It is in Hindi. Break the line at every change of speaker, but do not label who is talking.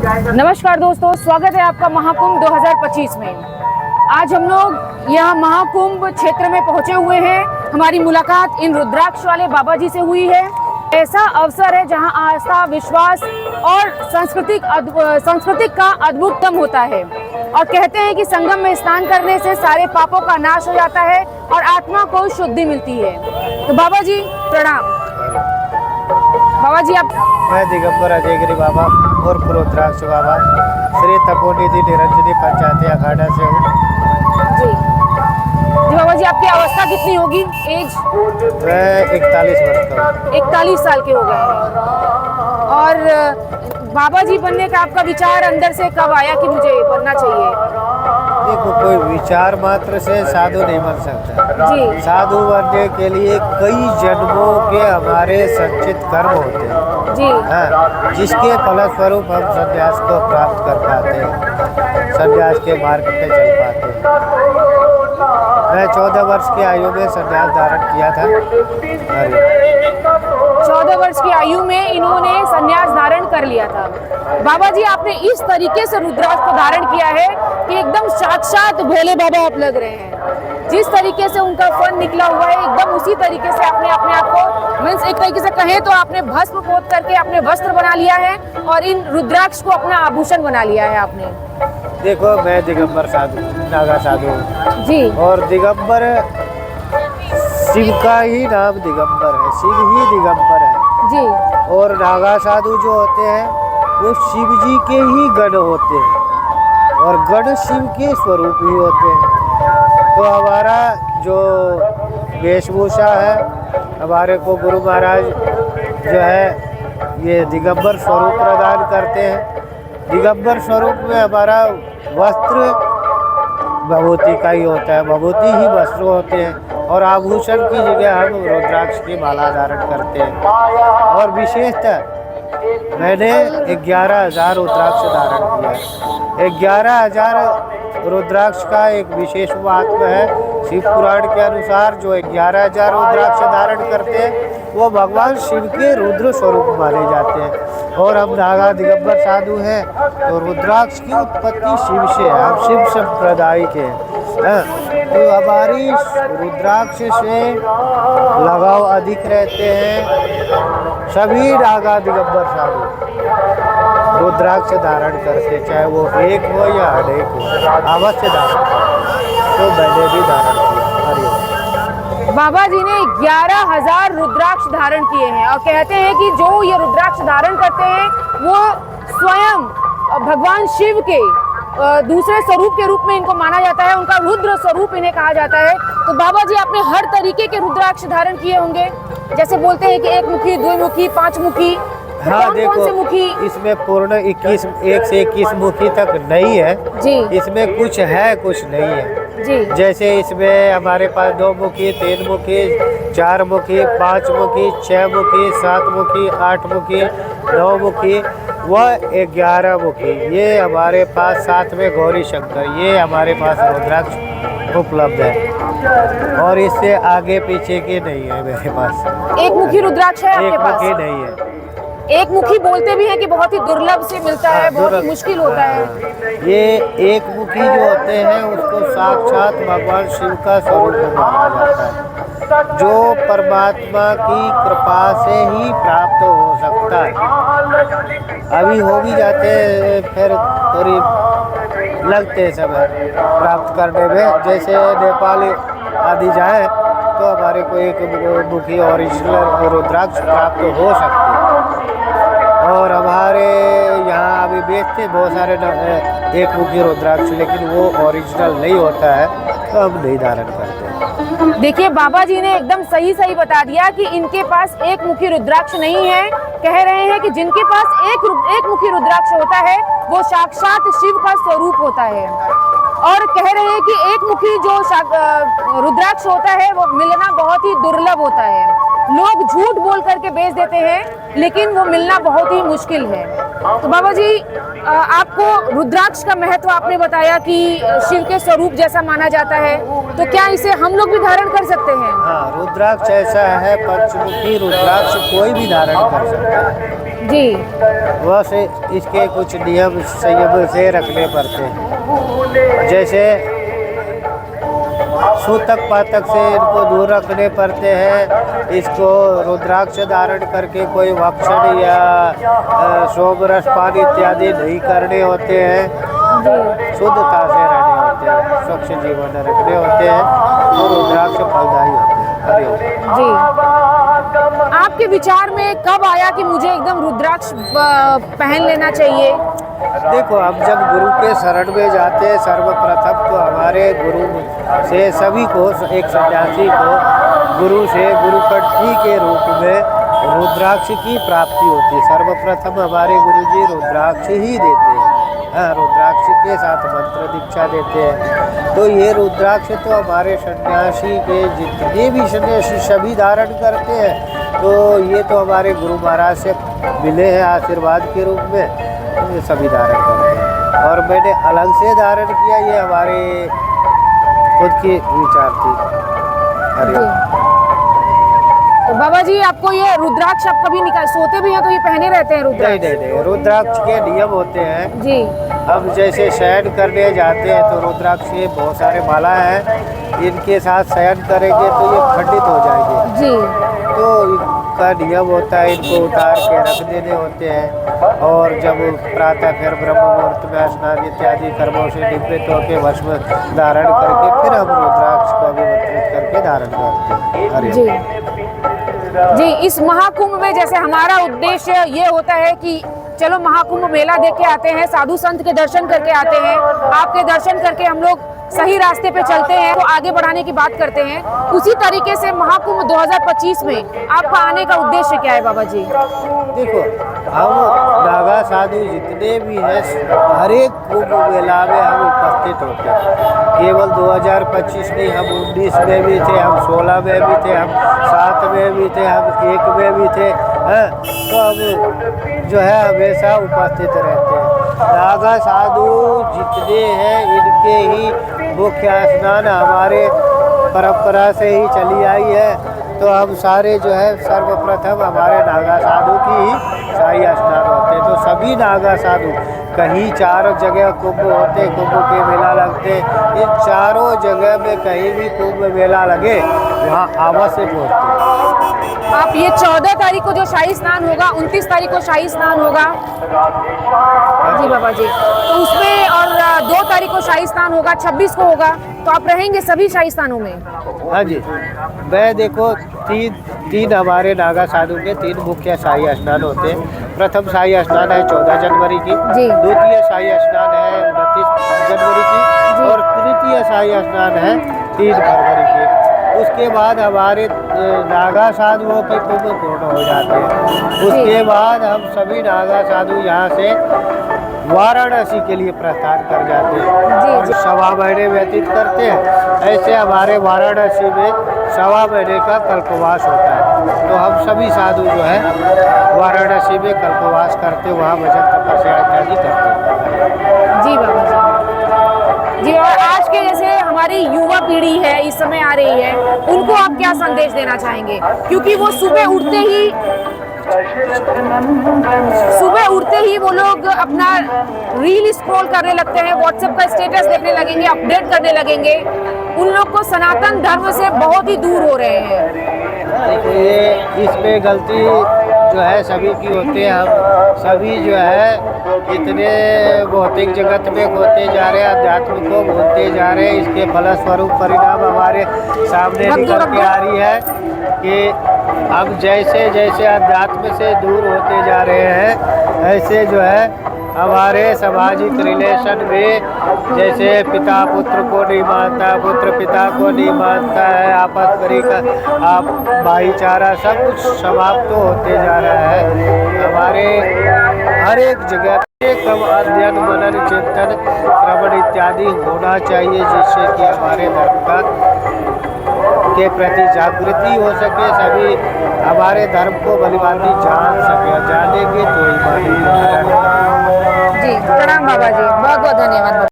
नमस्कार दोस्तों, स्वागत है आपका महाकुंभ 2025 में। आज हम लोग यहाँ महाकुंभ क्षेत्र में पहुँचे हुए हैं। हमारी मुलाकात इन रुद्राक्ष वाले बाबा जी से हुई है। ऐसा अवसर है जहाँ आस्था, विश्वास और सांस्कृतिक का अद्भुतम होता है। और कहते हैं कि संगम में स्नान करने से सारे पापों का नाश हो जाता है और आत्मा को शुद्धि मिलती है। तो बाबा जी प्रणाम। बाबा जी आप?
मैं दिगंबर अजयगिरी बाबा और रुद्राक्ष बाबा श्री तपोनिधि निरंजनी पंचायती अखाड़ा से हूँ।
जी बाबा जी, आपकी अवस्था कितनी होगी? एज?
मैं 41 वर्ष का हूँ।
41 साल के हो गए हैं। और बाबा जी बनने का आपका विचार अंदर से कब आया कि मुझे बनना चाहिए?
देखो, कोई विचार मात्र से साधु नहीं बन सकता
जी।
साधु बनने के लिए कई जन्मों के हमारे संचित कर्म होते हैं
जी।
हाँ, जिसके फलस्वरूप हम संन्यास को प्राप्त कर पाते हैं, संन्यास के मार्ग पे चल पाते हैं। मैं 14 वर्ष की आयु में संन्यास धारण किया था।
14 वर्ष की आयु में इन्होंने संन्यास धारण कर लिया था। बाबा जी, आपने इस तरीके से रुद्राक्ष को धारण किया है कि एकदम साक्षात भोले बाबा आप लग रहे हैं। जिस तरीके से उनका फन निकला हुआ है, एकदम उसी तरीके से आपने अपने आप को, मीन्स एक तरीके से कहें तो आपने भस्म पोत करके अपने वस्त्र बना लिया है और इन रुद्राक्ष को अपना आभूषण बना लिया है आपने।
देखो, मैं दिगंबर साधु, नागा साधु हूँ
जी।
और दिगंबर शिव का ही नाम दिगंबर है, शिव ही दिगंबर है
जी।
और नागा साधु जो होते हैं वो शिव जी के ही गण होते हैं और गण शिव के स्वरूप ही होते हैं। तो हमारा जो वेशभूषा है, हमारे को गुरु महाराज जो है ये दिगंबर स्वरूप प्रदान करते हैं। दिगंबर स्वरूप में हमारा वस्त्र भभूति का ही होता है, भभूति ही वस्त्र होते हैं और आभूषण की जगह हम रुद्राक्ष की माला धारण करते हैं। और विशेषतः मैंने 11,000 रुद्राक्ष धारण किया है। 11,000 रुद्राक्ष का एक विशेष महात्मा है। शिव पुराण के अनुसार जो 11,000 रुद्राक्ष धारण करते हैं वो भगवान शिव के रुद्र स्वरूप माने जाते हैं। और हम नागा दिगंबर साधु हैं तो रुद्राक्ष की उत्पत्ति शिव से है, हम शिव संप्रदाय के हैं। तो हमारी रुद्राक्ष से लगाव अधिक रहते हैं। सभी नागा दिगंबर साधु रुद्राक्ष धारण करते, चाहे वो एक हो या अनेक हो, अवश्य धारण करते। तो मैंने भी धारण किया। हरिओम।
बाबा जी ने 11,000 रुद्राक्ष धारण किए हैं और कहते हैं कि जो ये रुद्राक्ष धारण करते हैं वो स्वयं भगवान शिव के दूसरे स्वरूप के रूप में इनको माना जाता है। उनका रुद्र स्वरूप इन्हें कहा जाता है। तो बाबा जी, आपने हर तरीके के रुद्राक्ष धारण किए होंगे, जैसे बोलते हैं कि एक मुखी, द्विमुखी, 5 मुखी। तो
हाँ,
कौन कौन से मुखी?
इसमें पूर्ण 1 से 21 मुखी तक नहीं है
जी।
इसमें कुछ है, कुछ नहीं है
जी।
जैसे इसमें हमारे पास 2 मुखी, 3 मुखी, 4 मुखी, 5 मुखी, 6 मुखी, 7 मुखी, 8 मुखी, 9 मुखी व 11 मुखी। ये हमारे पास, साथ में गौरी शंकर, ये हमारे पास रुद्राक्ष उपलब्ध है। और इससे आगे पीछे के नहीं है मेरे पास।
एक मुखी रुद्राक्ष है आपके
एक
पास?
मुखी नहीं है।
एक मुखी बोलते भी हैं कि बहुत ही दुर्लभ से मिलता है, बहुत ही मुश्किल होता है।
ये एक मुखी जो होते हैं उसको साक्षात भगवान शिव का स्वरूप माना जाता है, जो परमात्मा की कृपा से ही प्राप्त हो सकता है। अभी हो भी जाते हैं, फिर थोड़ी लगते समय प्राप्त करने में। जैसे नेपाल आदि जाए तो हमारे को एक मुखी ओरिजिनल रुद्राक्ष प्राप्त हो सकती है। और हमारे यहाँ अभी बेचते बहुत सारे एक मुखी रुद्राक्ष, लेकिन वो ओरिजिनल नहीं होता है तो हम नहीं धारण करते।
देखिए, बाबा जी ने एकदम सही बता दिया कि इनके पास एक मुखी रुद्राक्ष नहीं है। कह रहे हैं कि जिनके पास एक मुखी रुद्राक्ष होता है वो साक्षात शिव का स्वरूप होता है। और कह रहे हैं कि एक मुखी जो रुद्राक्ष होता है वो मिलना बहुत ही दुर्लभ होता है। लोग झूठ बोल करके बेच देते हैं, लेकिन वो मिलना बहुत ही मुश्किल है। तो बाबा जी, आपको रुद्राक्ष का महत्व आपने बताया कि शिव के स्वरूप जैसा माना जाता है, तो क्या इसे हम लोग भी धारण कर सकते हैं?
हाँ, रुद्राक्ष ऐसा है, पंचमुखी रुद्राक्ष कोई भी धारण कर सकता है।
जी
बस इसके कुछ नियम संयम से रखने पड़ते हैं। जैसे सूतक पातक से इनको दूर रखने पड़ते हैं। इसको रुद्राक्ष धारण करके कोई भक्षण या सोमरस पान इत्यादि नहीं करने होते हैं। शुद्धता से रहने होते हैं, स्वच्छ जीवन रखने होते हैं और रुद्राक्ष फलदायी होते हैं। हरिओम।
जी, आपके विचार में कब आया कि मुझे एकदम रुद्राक्ष पहन लेना चाहिए?
देखो, हम जब गुरु के शरण में जाते हैं सर्वप्रथम तो हमारे गुरु से सभी को, एक सन्यासी को गुरु से गुरुकंठी के रूप में रुद्राक्ष की प्राप्ति होती है। सर्वप्रथम हमारे गुरुजी रुद्राक्ष ही देते हैं। हाँ, रुद्राक्ष के साथ मंत्र दीक्षा देते हैं। तो ये रुद्राक्ष तो हमारे सन्यासी के जितने भी सन्यासी सभी धारण करते हैं। तो ये तो हमारे गुरु महाराज से मिले हैं आशीर्वाद के रूप में, ये सभी धारण करते हैं। और मैंने अलग से धारण किया, ये हमारे खुद की विचार थी। हरिओम।
तो बाबा जी, आपको ये रुद्राक्ष आप कभी निकाल सोते भी हैं तो ये पहने रहते हैं रुद्राक्ष?
नहीं, रुद्राक्ष के नियम होते हैं
जी।
हम जैसे शयन करने जाते हैं तो रुद्राक्ष के बहुत सारे माला हैं, इनके साथ शयन करेंगे तो ये खंडित हो जाएंगे
जी।
तो इनका नियम होता है, इनको उतार के रख देने होते हैं। और जब प्रातः फिर ब्रह्म मुहूर्त में स्नान इत्यादि कर्मों से निवृत्त होकर भस्म धारण करके फिर हम रुद्राक्ष को अभिमंत्रित करके धारण करते हैं। हरिओम।
जी, इस महाकुंभ में जैसे हमारा उद्देश्य ये होता है कि चलो महाकुंभ मेला देख के आते हैं, साधु संत के दर्शन करके आते हैं, आपके दर्शन करके हम लोग सही रास्ते पे चलते हैं तो आगे बढ़ाने की बात करते हैं। उसी तरीके से महाकुंभ 2025 में आपका आने का उद्देश्य क्या है बाबा जी?
देखो, हम नागा साधु जितने भी हैं हर एक कुंभ मेला में हम उपस्थित होते हैं। केवल 2025 नहीं, हम 19 में भी थे, हम 16 में भी थे, हम 7 में भी थे, हम 1 में भी थे। तो हम जो है हमेशा उपस्थित रहते हैं। नागा साधु जितने हैं इनके ही मुख्य स्नान हमारे परंपरा से ही चली आई है। तो हम सारे जो है सर्वप्रथम हमारे नागा साधु की ही शाही स्नान होते हैं। तो सभी नागा साधु कहीं 4 जगह कुंभ होते, कुंभ के मेला लगते, इन चारों जगह में कहीं भी कुंभ मेला लगे वहाँ अवश्य पहुँचते।
आप ये 14 तारीख को जो शाही स्नान होगा, 29 तारीख को शाही स्नान होगा जी बाबा जी, तो उसमें और 2 तारीख को शाही स्नान होगा, 26 को होगा, तो आप रहेंगे सभी शाही स्नानों में?
हाँ जी, मैं देखो तीन हमारे नागा साधु के 3 मुख्य शाही स्नान होते हैं। प्रथम शाही स्नान है 14 जनवरी की, द्वितीय शाही स्नान है 29 जनवरी की और तृतीय शाही स्नान है 3 फरवरी की। उसके बाद हमारे नागा साधुओं के कुंभ पूर्ण हो जाते हैं। उसके बाद हम सभी नागा साधु यहाँ से वाराणसी के लिए प्रस्थान कर जाते हैं और 1.25 महीने व्यतीत करते हैं। ऐसे हमारे वाराणसी में 1.25 महीने का कल्पवास होता है। तो हम सभी साधु जो है वाराणसी में कल्पवास करते, वहाँ भजन तपस्या इत्यादि करते हैं।
जी बाबा जी। और आज के जैसे हमारी युवा पीढ़ी है इस समय आ रही है, उनको आप क्या संदेश देना चाहेंगे? क्योंकि वो सुबह उठते ही वो लोग अपना रील स्क्रॉल करने लगते हैं, व्हाट्सएप का स्टेटस देखने लगेंगे, अपडेट करने लगेंगे। उन लोग को सनातन धर्म से बहुत ही दूर हो रहे हैं।
ये इसमें गलती जो है सभी की होती है। हम सभी जो है इतने भौतिक जगत में खोते जा रहे हैं, अध्यात्म को भूलते जा रहे हैं। इसके फलस्वरूप परिणाम हमारे सामने निकल के आ रही है कि अब जैसे जैसे अध्यात्म से दूर होते जा रहे हैं, ऐसे जो है हमारे सामाजिक रिलेशन में जैसे पिता पुत्र को नहीं मानता, पुत्र पिता को नहीं मानता है, आपस में का आप भाईचारा सब कुछ समाप्त होते जा रहा है। हमारे हर एक जगह कम अध्ययन मनन चिंतन श्रवण इत्यादि होना चाहिए, जिससे कि हमारे धर्म का के प्रति जागृति हो सके, सभी हमारे धर्म को भलीभांति जान सके। जानेंगे तो ही मानेंगे।
जी प्रणाम बाबा जी, बहुत बहुत धन्यवाद।